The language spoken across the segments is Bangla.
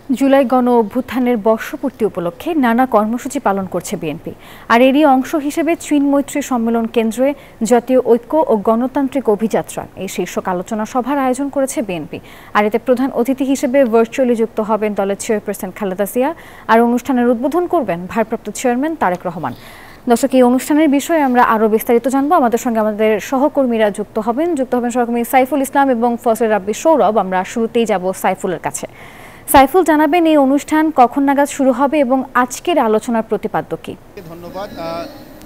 জুলাই গণ অভ্যুত্থানের বর্ষপূর্তি উপলক্ষে নানা কর্মসূচি পালন করছে বিএনপি। আর এরই অংশ হিসেবে চীন মৈত্রী সম্মেলন কেন্দ্রে জাতীয় ঐক্য ও গণতান্ত্রিক অভিযাত্রা এই শীর্ষক আলোচনা সভার আয়োজন করেছে বিএনপি। আর এতে প্রধান অতিথি হিসেবে ভার্চুয়ালি যুক্ত হবেন দলের চেয়ারপারসন খালেদা জিয়া। আর অনুষ্ঠানের উদ্বোধন করবেন ভারপ্রাপ্ত চেয়ারম্যান তারেক রহমান। দর্শক, এই অনুষ্ঠানের বিষয়ে আমরা আরও বিস্তারিত জানবো। আমাদের সঙ্গে আমাদের সহকর্মীরা যুক্ত হবেন সহকর্মী সাইফুল ইসলাম এবং ফজলে রাব্বি সৌরভ। আমরা শুরুতেই যাব সাইফুলের কাছে। সাইফুল, জানাবেন এই অনুষ্ঠান কখন নাগাদ শুরু হবে এবং আজকের আলোচনার প্রতিপাদ্য কি? ধন্যবাদ।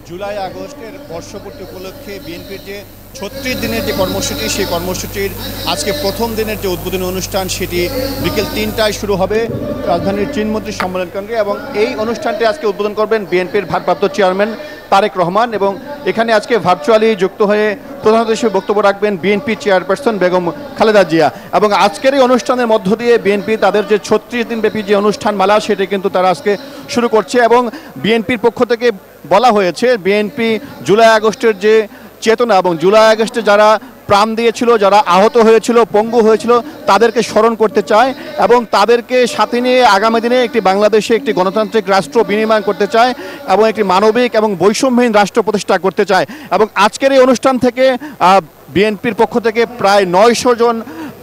জুলাই আগস্টের বর্ষপূর্তি উপলক্ষে বিএনপির যে ৩৬ দিনের যে কর্মসূচি, সেই কর্মসূচির আজকে প্রথম দিনের যে উদ্বোধনী অনুষ্ঠান সেটি বিকেল ৩টায় শুরু হবে রাজধানীর চীন মৈত্রী সম্মেলন কেন্দ্রে। এবং এই অনুষ্ঠানটি আজকে উদ্বোধন করবেন বিএনপির ভারপ্রাপ্ত চেয়ারম্যান তারেক রহমান। এবং এখানে আজকে ভার্চুয়ালি যুক্ত হয়ে প্রধান অতিথি হিসেবে বক্তব্য রাখবেন বিএনপি চেয়ারপারসন বেগম খালেদা জিয়া। এবং আজকের এই অনুষ্ঠানের মধ্য দিয়ে বিএনপি তাদের যে ৩৬ দিনব্যাপী যে অনুষ্ঠান মালা সেটি কিন্তু তারা আজকে শুরু করছে। এবং বিএনপির পক্ষ থেকে বলা হয়েছে বিএনপি জুলাই আগস্টের যে চেতনা এবং জুলাই আগস্টে যারা প্রাণ দিয়েছিল, যারা আহত হয়েছিল, পঙ্গু হয়েছিল, তাদেরকে স্মরণ করতে চায় এবং তাদেরকে সাথে নিয়ে আগামী দিনে একটি বাংলাদেশে একটি গণতান্ত্রিক রাষ্ট্র বিনির্মাণ করতে চায় এবং একটি মানবিক এবং বৈষম্যহীন রাষ্ট্র প্রতিষ্ঠা করতে চায়। এবং আজকের এই অনুষ্ঠান থেকে বিএনপির পক্ষ থেকে প্রায় ৯০০ জন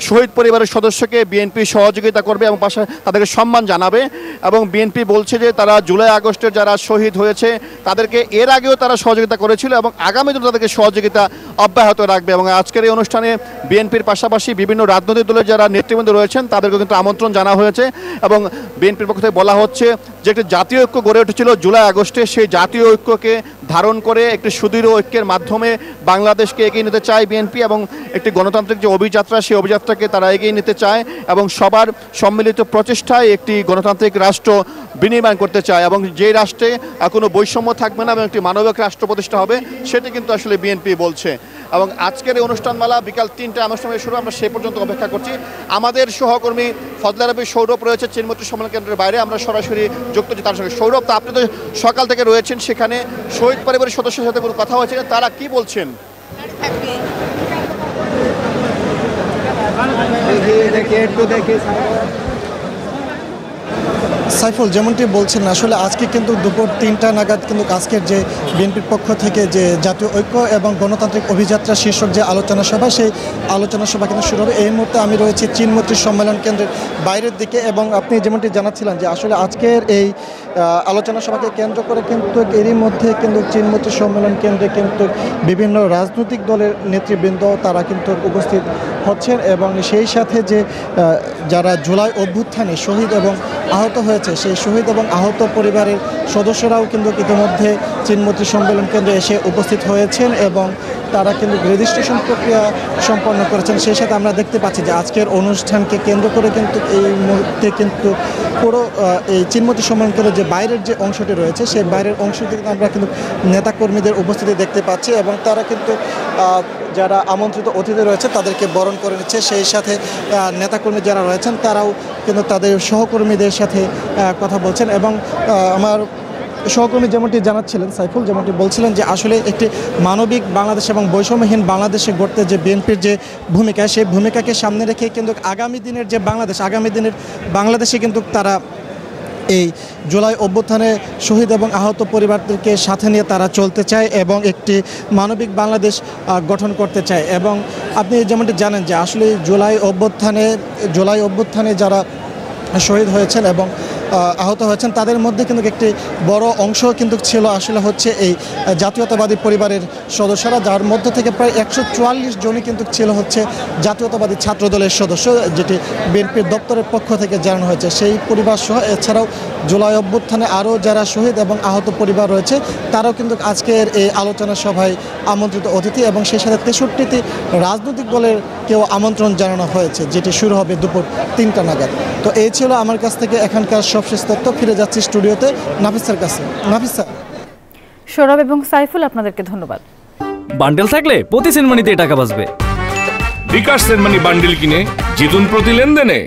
শহীদ পরিবারের সদস্যকে বিএনপি সহযোগিতা করবে এবং পাশে তাদেরকে সম্মান জানাবে। এবং বিএনপি বলছে যে তারা জুলাই আগস্টের যারা শহীদ হয়েছে তাদেরকে এর আগেও তারা সহযোগিতা করেছিল এবং আগামী দিনে তাদেরকে সহযোগিতা অব্যাহত রাখবে। এবং আজকের এই অনুষ্ঠানে বিএনপির পাশাপাশি বিভিন্ন রাজনৈতিক দলের যারা নেতৃবৃন্দ রয়েছেন তাদেরকে কিন্তু আমন্ত্রণ জানা হয়েছে। এবং বিএনপির পক্ষ থেকে বলা হচ্ছে যে একটি জাতীয় ঐক্য গড়ে উঠেছিল জুলাই আগস্টে, সেই জাতীয় ঐক্যকে ধারণ করে একটি সুদৃঢ় ঐক্যের মাধ্যমে বাংলাদেশকে এগিয়ে নিতে চায় বিএনপি এবং একটি গণতান্ত্রিক যে অভিযাত্রা সেই অভিযাত্রাকে তারা এগিয়ে নিতে চায় এবং সবার সম্মিলিত প্রচেষ্টায় একটি গণতান্ত্রিক রাষ্ট্র বিনির্মাণ করতে চায় এবং যে রাষ্ট্রে কোনো বৈষম্য থাকবে না এবং একটি মানবিক রাষ্ট্র প্রতিষ্ঠা হবে সেটি কিন্তু আসলে বিএনপি বলছে। এবং আজকের এই অনুষ্ঠানমালা বিকাল ৩টায় আমার সঙ্গে শুরু, আমরা সেই পর্যন্ত অপেক্ষা করছি। আমাদের সহকর্মী ফজলে রাব্বি সৌরভ রয়েছে চীন মৈত্রী সম্মেলন কেন্দ্রের বাইরে, আমরা সরাসরি যুক্ত হচ্ছি তার সঙ্গে। সৌরভ, তো আপনি তো সকাল থেকে রয়েছেন সেখানে, শহীদ পরিবারের সদস্যের সাথে কোনো কথা হয়েছে, তারা কি বলছেন? সাইফুল, যেমনটি বলছেন আসলে আজকে কিন্তু দুপুর ৩টা নাগাদ কিন্তু আজকের যে বিএনপির পক্ষ থেকে যে জাতীয় ঐক্য এবং গণতান্ত্রিক অভিযাত্রা শীর্ষক যে আলোচনা সভা, সেই আলোচনা সভা কিন্তু শুরু হবে। এই মুহূর্তে আমি রয়েছি চীন মৈত্রী সম্মেলন কেন্দ্রের বাইরের দিকে এবং আপনি যেমনটি জানাচ্ছিলেন যে আসলে আজকের এই আলোচনা সভাকে কেন্দ্র করে কিন্তু এরই মধ্যে কিন্তু চীন মৈত্রী সম্মেলন কেন্দ্রে কিন্তু বিভিন্ন রাজনৈতিক দলের নেতৃবৃন্দ তারা কিন্তু উপস্থিত হচ্ছেন এবং সেই সাথে যে যারা জুলাই অভ্যুত্থানে শহীদ এবং আহত হয়েছে সেই শহীদ এবং আহত পরিবারের সদস্যরাও কিন্তু ইতিমধ্যে চীন মৈত্রী সম্মেলন কেন্দ্রে এসে উপস্থিত হয়েছেন এবং তারা কিন্তু রেজিস্ট্রেশন প্রক্রিয়া সম্পন্ন করেছেন। সেই সাথে আমরা দেখতে পাচ্ছি যে আজকের অনুষ্ঠানকে কেন্দ্র করে কিন্তু এই মুহূর্তে কিন্তু পুরো এই চীন মৈত্রী সম্মেলন কেন্দ্রের যে বাইরের যে অংশটি রয়েছে সেই বাইরের অংশটি আমরা কিন্তু নেতাকর্মীদের উপস্থিতি দেখতে পাচ্ছি এবং তারা কিন্তু যারা আমন্ত্রিত অতিথি রয়েছে তাদেরকে বরণ করে নিচ্ছে। সেই সাথে নেতাকর্মী যারা রয়েছেন তারাও কিন্তু তাদের সহকর্মীদের সাথে কথা বলছেন এবং আমার সহকর্মী যেমনটি জানাচ্ছিলেন সাইফুল, যেমনটি বলছিলেন যে আসলে একটি মানবিক বাংলাদেশ এবং বৈষম্যহীন বাংলাদেশে গড়তে যে বিএনপির যে ভূমিকা, সেই ভূমিকাকে সামনে রেখে কিন্তু আগামী দিনের যে বাংলাদেশে কিন্তু তারা এই জুলাই অভ্যুত্থানে শহীদ এবং আহত পরিবারদেরকে সাথে নিয়ে তারা চলতে চায় এবং একটি মানবিক বাংলাদেশ গঠন করতে চায়। এবং আপনি যেমনটি জানেন যে আসলে জুলাই অভ্যুত্থানে যারা শহীদ হয়েছেন এবং আহত হয়েছেন তাদের মধ্যে কিন্তু একটি বড় অংশ কিন্তু ছিল আসলে হচ্ছে এই জাতীয়তাবাদী পরিবারের সদস্যরা, যার মধ্য থেকে প্রায় ১৪৪ জনই কিন্তু ছিল হচ্ছে জাতীয়তাবাদী ছাত্রদলের সদস্য, যেটি বিএনপির দপ্তরের পক্ষ থেকে জানানো হয়েছে। সেই পরিবার সহ এছাড়াও জুলাই অভ্যুত্থানে আরও যারা শহীদ এবং আহত পরিবার রয়েছে তারাও কিন্তু আজকের এই আলোচনা সভায় আমন্ত্রিত অতিথি এবং সেই সাথে ৬৩টি রাজনৈতিক দলের কেউ আমন্ত্রণ জানানো হয়েছে, যেটি শুরু হবে দুপুর ৩টা নাগাদ। তো এই ছিল আমার কাছ থেকে এখানকার সবশেষ তথ্য। ফিরে যাচ্ছি স্টুডিওতে নাফিসার কাছে। নাফিসা, সৌরভ এবং সাইফুল, আপনাদেরকে ধন্যবাদ। বান্ডেল থাকলে প্রতি সেনমানিতে টাকা বাঁচবে। বিকাশ সেনমানি বান্ডেল কিনে জিতুন প্রতি লেনদেনে।